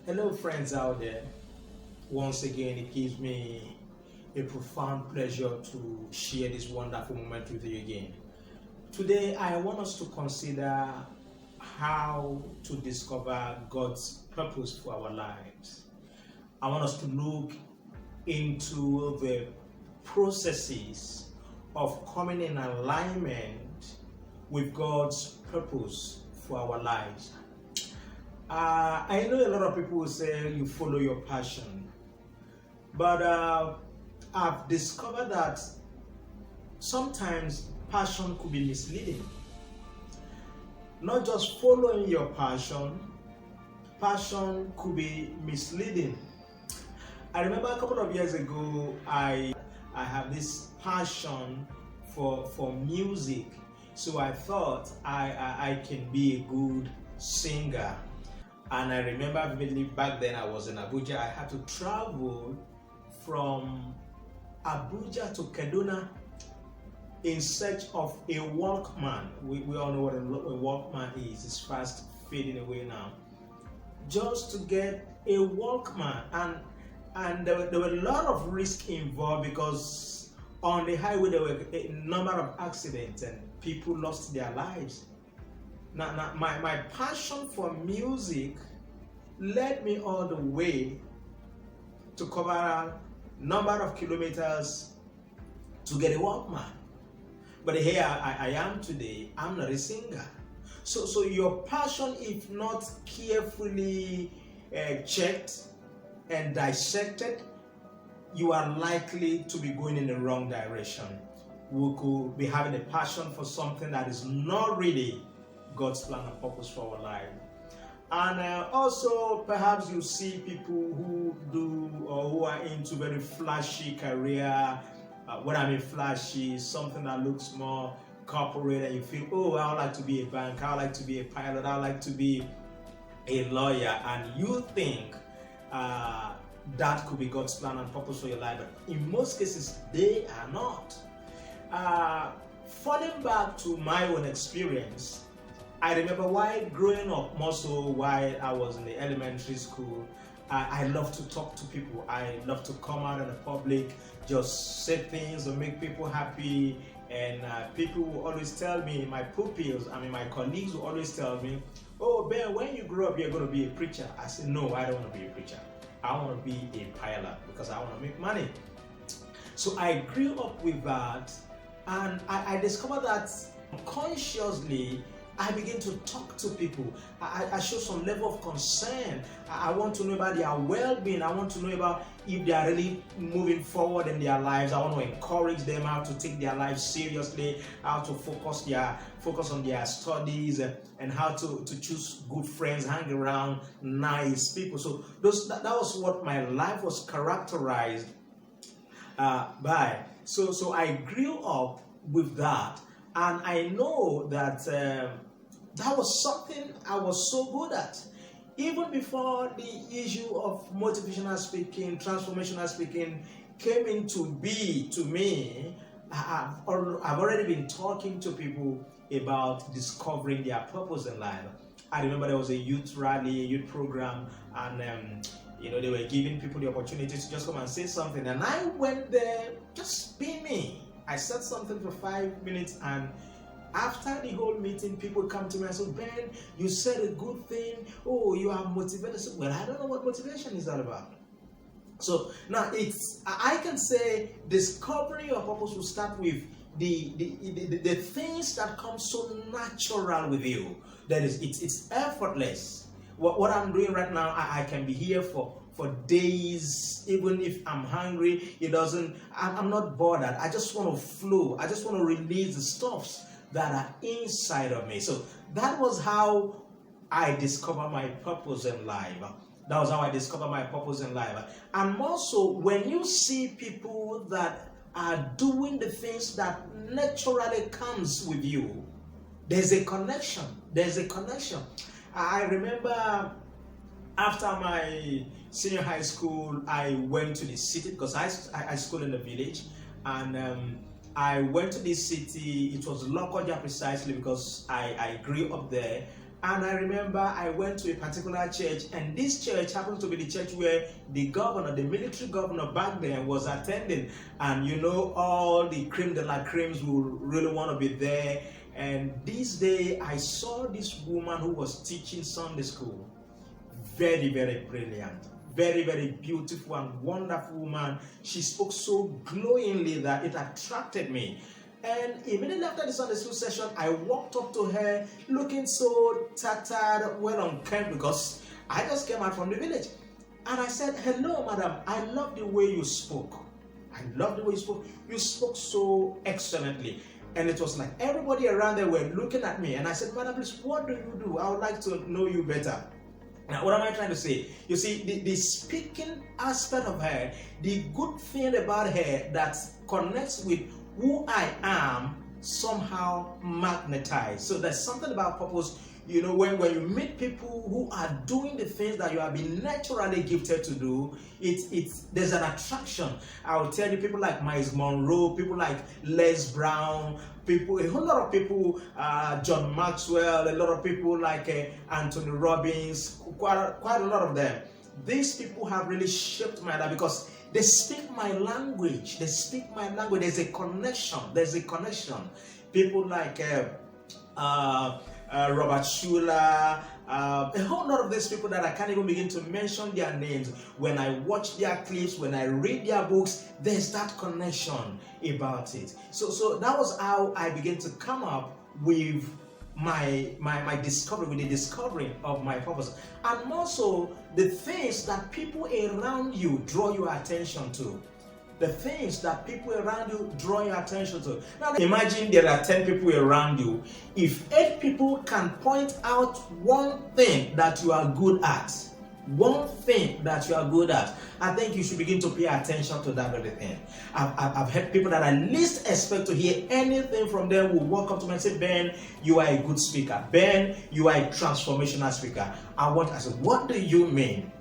Hello, friends out there. Once again, it gives me a profound pleasure to share this wonderful moment with you again. Today, I want us to consider how to discover God's purpose for our lives. I want us to look into the processes of coming in alignment with God's purpose for our lives. I know a lot of people will say you follow your passion, but I've discovered that sometimes passion could be misleading. Not just following your passion, passion could be misleading. I remember a couple of years ago, I have this passion for music, so I thought I can be a good singer. And I remember vividly back then I was in Abuja. I had to travel from Abuja to Kaduna in search of a Walkman. We all know what a Walkman is. It's fast fading away now. Just to get a Walkman. And there were a lot of risk involved because on the highway there were a number of accidents and people lost their lives. Now my passion for music led me all the way to cover a number of kilometers to get a Walkman. But here I am today, I'm not a singer. So your passion, if not carefully checked and dissected, you are likely to be going in the wrong direction. We could be having a passion for something that is not really God's plan and purpose for our life. And also perhaps you see people who do or who are into very flashy career. What I mean flashy, something that looks more corporate, and you feel, oh, I would like to be a banker, I would like to be a pilot, I would like to be a lawyer, and you think that could be God's plan and purpose for your life. But in most cases, they are not. Falling back to my own experience, I remember while growing up, more so while I was in the elementary school, I love to talk to people. I love to come out in the public, just say things and make people happy. And people will always tell me, my colleagues will always tell me, oh, Ben, when you grow up, you're going to be a preacher. I said, no, I don't want to be a preacher. I want to be a pilot because I want to make money. So I grew up with that, and I discovered that consciously I begin to talk to people. I show some level of concern. I want to know about their well-being. I want to know about if they are really moving forward in their lives. I want to encourage them how to take their lives seriously, how to focus on their studies, and how to choose good friends, hang around nice people. So that was what my life was characterized by. So I grew up with that, and I know that that was something I was so good at. Even before the issue of motivational speaking, transformational speaking came into being to me, I've already been talking to people about discovering their purpose in life. I remember there was a youth rally, a youth program, and they were giving people the opportunity to just come and say something. And I went there just being me. I said something for 5 minutes, and after the whole meeting, people come to me and say, Ben, you said a good thing. Oh, you are motivated. So, well, I don't know what motivation is all about. So now I can say discovering your purpose will start with the things that come so natural with you. That is, it's effortless. What I'm doing right now, I can be here for days, even if I'm hungry. I'm not bothered. I just want to flow. I just want to release the stuffs that are inside of me. So that was how I discovered my purpose in life. That was how I discovered my purpose in life. And also, when you see people that are doing the things that naturally comes with you, there's a connection. There's a connection. I remember after my senior high school, I went to the city because I schooled in the village, and I went to this city. It was Lokoja precisely because I grew up there. And I remember I went to a particular church, and this church happened to be the church where the governor, the military governor back then, was attending. And you know, all the creme de la cremes will really want to be there. And this day, I saw this woman who was teaching Sunday school. Very, very brilliant. Very, very beautiful and wonderful woman. She spoke so glowingly that it attracted me. And immediately after the Sunday school session, I walked up to her looking so tattered, well unkempt, because I just came out from the village. And I said, "Hello, madam. I love the way you spoke. I love the way you spoke. You spoke so excellently." And it was like everybody around there were looking at me. And I said, "Madam, please, what do you do? I would like to know you better." Now, what am I trying to say? You see, the speaking aspect of her, the good thing about her that connects with who I am, somehow magnetized. So there's something about purpose. You know, when you meet people who are doing the things that you have been naturally gifted to do, there's an attraction. I will tell you, people like Miles Monroe, people like Les Brown, a whole lot of people, John Maxwell, a lot of people like Anthony Robbins, quite a lot of them. These people have really shaped my life because they speak my language. They speak my language. There's a connection. People like Robert Schuller, a whole lot of these people that I can't even begin to mention their names. When I watch their clips, when I read their books, there's that connection about it. So that was how I began to come up with my discovery, with the discovering of my purpose. And also the things that people around you draw your attention to. The things that people around you draw your attention to. Now imagine there are 10 people around you. If 8 people can point out one thing that you are good at, I think you should begin to pay attention to that very thing. I've heard people that I least expect to hear anything from them will walk up to me and say, "Ben, you are a good speaker. Ben, you are a transformational speaker." I said, "What do you mean?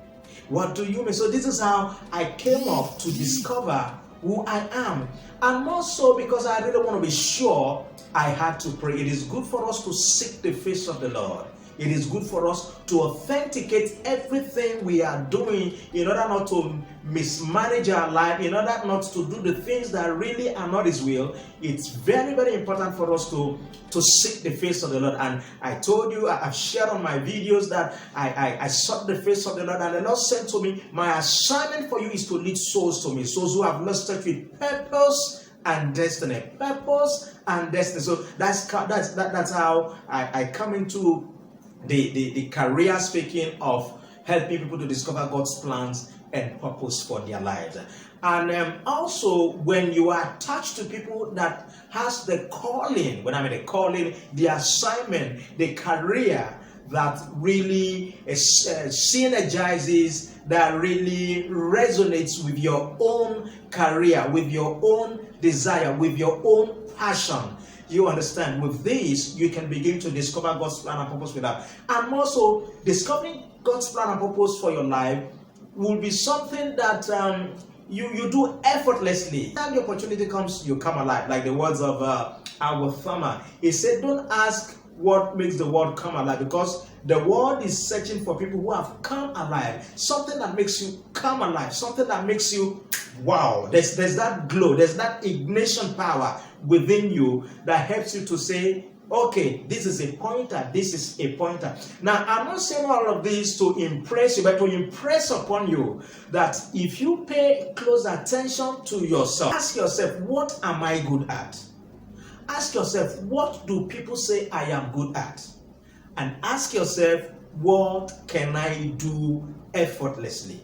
What do you mean?" So this is how I came up to discover who I am. And more so because I really want to be sure, I had to pray. It is good for us to seek the face of the Lord. It is good for us to authenticate everything we are doing in order not to mismanage our life, in order not to do the things that really are not His will. It's very, very important for us to seek the face of the Lord. And I told you, I've shared on my videos that I sought the face of the Lord, and the Lord said to me, "My assignment for you is to lead souls to me, souls who have lost touch with purpose and destiny." Purpose and destiny. So that's how I come into the career, speaking of helping people to discover God's plans and purpose for their lives. And also, when you are attached to people that has the calling, when I mean the calling, the assignment, the career that really synergizes, that really resonates with your own career, with your own desire, with your own passion. You understand? With this, you can begin to discover God's plan and purpose with that. And also, discovering God's plan and purpose for your life will be something that you do effortlessly. When the opportunity comes, you come alive. Like the words of our farmer. He said, "Don't ask what makes the world come alive, because the world is searching for people who have come alive. Something that makes you come alive. Something that makes you, wow, there's that glow, there's that ignition power within you that helps you to say, okay, this is a pointer, this is a pointer." Now, I'm not saying all of this to impress you, but to impress upon you that if you pay close attention to yourself, ask yourself, what am I good at? Ask yourself, what do people say I am good at? And ask yourself, what can I do effortlessly?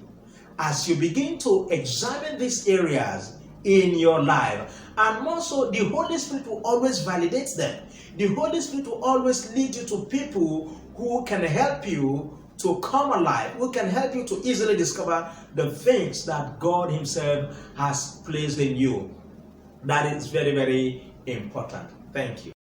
As you begin to examine these areas in your life, and also the Holy Spirit will always validate them. The Holy Spirit will always lead you to people who can help you to come alive, who can help you to easily discover the things that God Himself has placed in you. That is very, very important. Thank you.